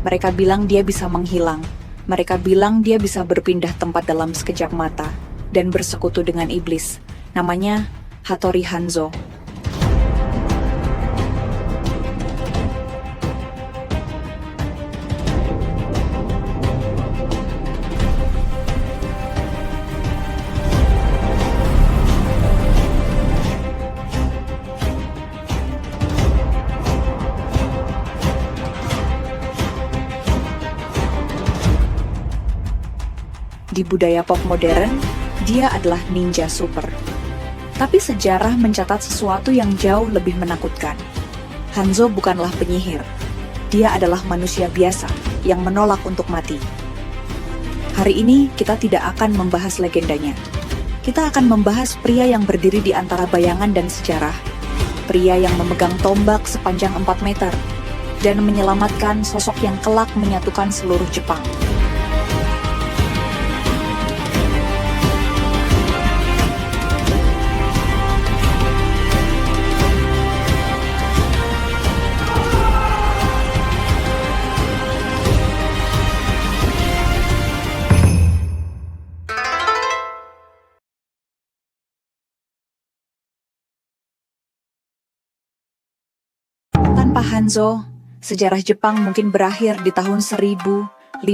Mereka bilang dia bisa menghilang. Mereka bilang dia bisa berpindah tempat dalam sekejap mata dan bersekutu dengan iblis. Namanya Hattori Hanzo. Di budaya pop modern, dia adalah ninja super. Tapi sejarah mencatat sesuatu yang jauh lebih menakutkan. Hanzo bukanlah penyihir. Dia adalah manusia biasa yang menolak untuk mati. Hari ini kita tidak akan membahas legendanya. Kita akan membahas pria yang berdiri di antara bayangan dan sejarah. Pria yang memegang tombak sepanjang 4 meter dan menyelamatkan sosok yang kelak menyatukan seluruh Jepang. Tanpa Hanzo, sejarah Jepang mungkin berakhir di tahun 1582.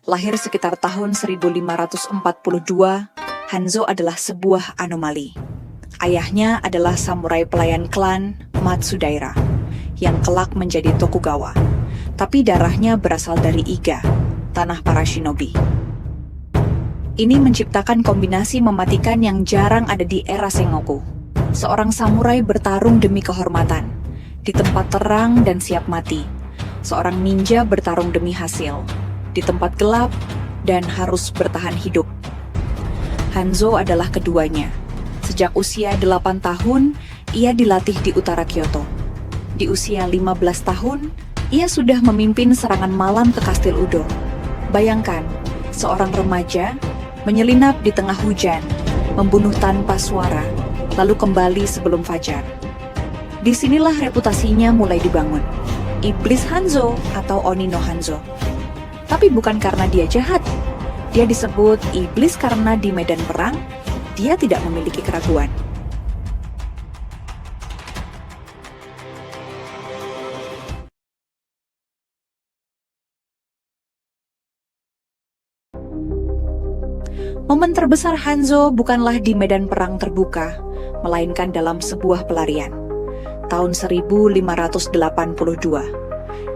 Lahir sekitar tahun 1542, Hanzo adalah sebuah anomali. Ayahnya adalah samurai pelayan klan Matsudaira, yang kelak menjadi Tokugawa. Tapi darahnya berasal dari Iga, tanah para shinobi. Ini menciptakan kombinasi mematikan yang jarang ada di era Sengoku. Seorang samurai bertarung demi kehormatan, di tempat terang dan siap mati. Seorang ninja bertarung demi hasil, di tempat gelap dan harus bertahan hidup. Hanzo adalah keduanya. Sejak usia 8 tahun, ia dilatih di utara Kyoto. Di usia 15 tahun, ia sudah memimpin serangan malam ke Kastil Udo. Bayangkan, seorang remaja menyelinap di tengah hujan, membunuh tanpa suara, lalu kembali sebelum fajar. Disinilah reputasinya mulai dibangun. Iblis Hanzo atau Oni no Hanzo. Tapi bukan karena dia jahat. Dia disebut iblis karena di medan perang, dia tidak memiliki keraguan. Momen terbesar Hanzo bukanlah di medan perang terbuka, melainkan dalam sebuah pelarian. Tahun 1582,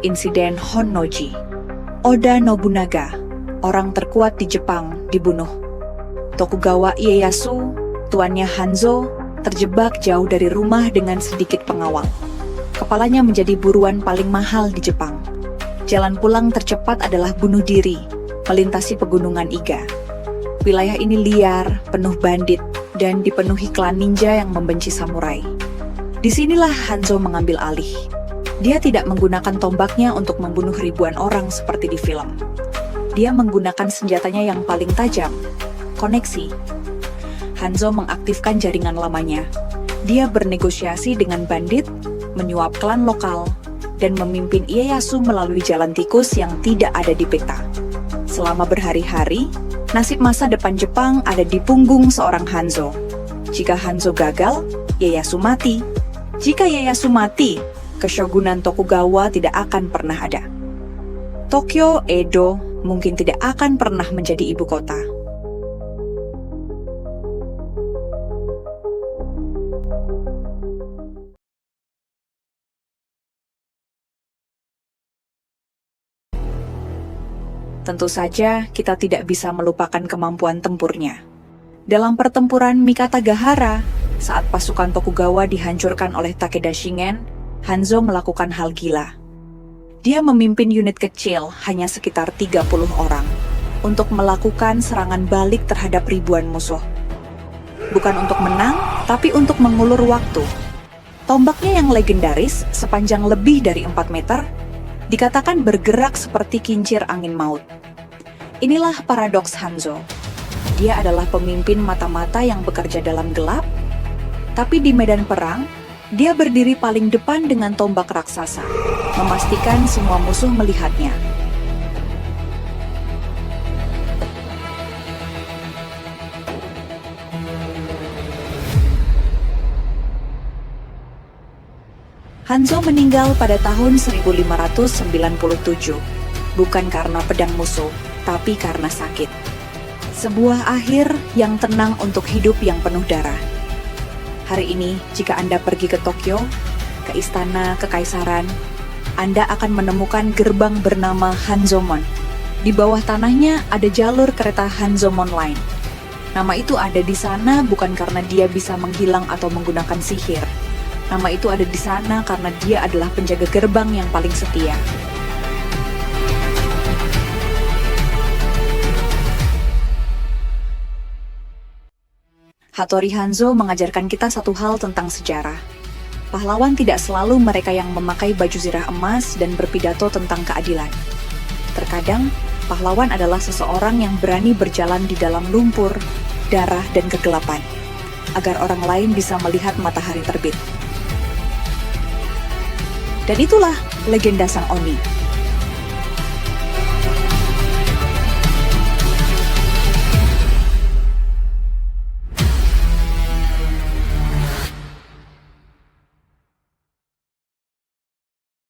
insiden Honnoji. Oda Nobunaga, orang terkuat di Jepang, dibunuh. Tokugawa Ieyasu, tuannya Hanzo, terjebak jauh dari rumah dengan sedikit pengawal. Kepalanya menjadi buruan paling mahal di Jepang. Jalan pulang tercepat adalah bunuh diri, melintasi pegunungan Iga. Wilayah ini liar, penuh bandit, dan dipenuhi klan ninja yang membenci samurai. Disinilah Hanzo mengambil alih. Dia tidak menggunakan tombaknya untuk membunuh ribuan orang seperti di film. Dia menggunakan senjatanya yang paling tajam, koneksi. Hanzo mengaktifkan jaringan lamanya. Dia bernegosiasi dengan bandit, menyuap klan lokal, dan memimpin Ieyasu melalui jalan tikus yang tidak ada di peta. Selama berhari-hari, nasib masa depan Jepang ada di punggung seorang Hanzo. Jika Hanzo gagal, Ieyasu mati. Jika Ieyasu mati, Keshogunan Tokugawa tidak akan pernah ada. Tokyo, Edo, mungkin tidak akan pernah menjadi ibu kota. Tentu saja kita tidak bisa melupakan kemampuan tempurnya. Dalam pertempuran Mikatagahara, saat pasukan Tokugawa dihancurkan oleh Takeda Shingen, Hanzo melakukan hal gila. Dia memimpin unit kecil, hanya sekitar 30 orang, untuk melakukan serangan balik terhadap ribuan musuh. Bukan untuk menang, tapi untuk mengulur waktu. Tombaknya yang legendaris, sepanjang lebih dari 4 meter, dikatakan bergerak seperti kincir angin maut. Inilah paradoks Hanzo. Dia adalah pemimpin mata-mata yang bekerja dalam gelap, tapi di medan perang, Dia berdiri paling depan dengan tombak raksasa, memastikan semua musuh melihatnya. Hanzo meninggal pada tahun 1597, bukan karena pedang musuh, tapi karena sakit. Sebuah akhir yang tenang untuk hidup yang penuh darah. Hari ini, jika Anda pergi ke Tokyo, ke istana kekaisaran, Anda akan menemukan gerbang bernama Hanzomon. Di bawah tanahnya ada jalur kereta Hanzomon Line. Nama itu ada di sana bukan karena dia bisa menghilang atau menggunakan sihir. Nama itu ada di sana karena dia adalah penjaga gerbang yang paling setia. Hattori Hanzo mengajarkan kita satu hal tentang sejarah. Pahlawan tidak selalu mereka yang memakai baju zirah emas dan berpidato tentang keadilan. Terkadang, pahlawan adalah seseorang yang berani berjalan di dalam lumpur, darah, dan kegelapan, agar orang lain bisa melihat matahari terbit. Dan itulah legenda Sang Oni.